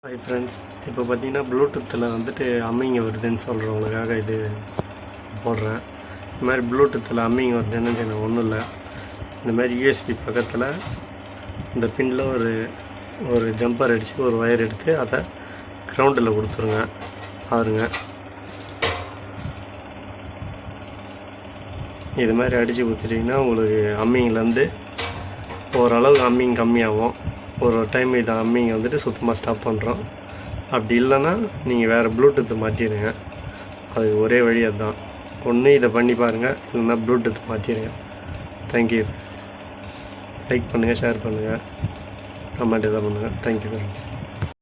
Hi friends, இப்போ பார்த்தீங்கன்னா ப்ளூடூத்தில் வந்துட்டு அம்மிங்க வருதுன்னு சொல்கிறவங்களுக்காக இது போடுறேன். இந்த மாதிரி ப்ளூடூத்தில் அம்மிங்க வருதுன்னு செய்யணும் ஒன்றும் இல்லை. இந்த மாதிரி யூஎஸ்பி பக்கத்தில் இந்த பின்னில் ஒரு ஜம்பர் அடித்து ஒரு ஒயர் எடுத்து அதை கிரவுண்டில் கொடுத்துருங்க. பாருங்க, இது மாதிரி அடித்து கொடுத்துட்டிங்கன்னா உங்களுக்கு அம்மிங்கிலேருந்து ஓரளவுக்கு அம்மிங் கம்மியாகும். ஒரு டைம் இதை அம்மிங்க வந்துட்டு சுத்தமாக ஸ்டாப் பண்ணுறோம். அப்படி இல்லைன்னா நீங்கள் வேறு ப்ளூடூத்து மாற்றிடுங்க. அதுக்கு ஒரே வழி அதுதான். ஒன்று இதை பண்ணி பாருங்கள், இல்லைன்னா ப்ளூடூத் மாற்றிடுங்க. தேங்க்யூ. லைக் பண்ணுங்கள், ஷேர் பண்ணுங்கள், கமெண்ட் எதாவது பண்ணுங்கள். Thank you friends.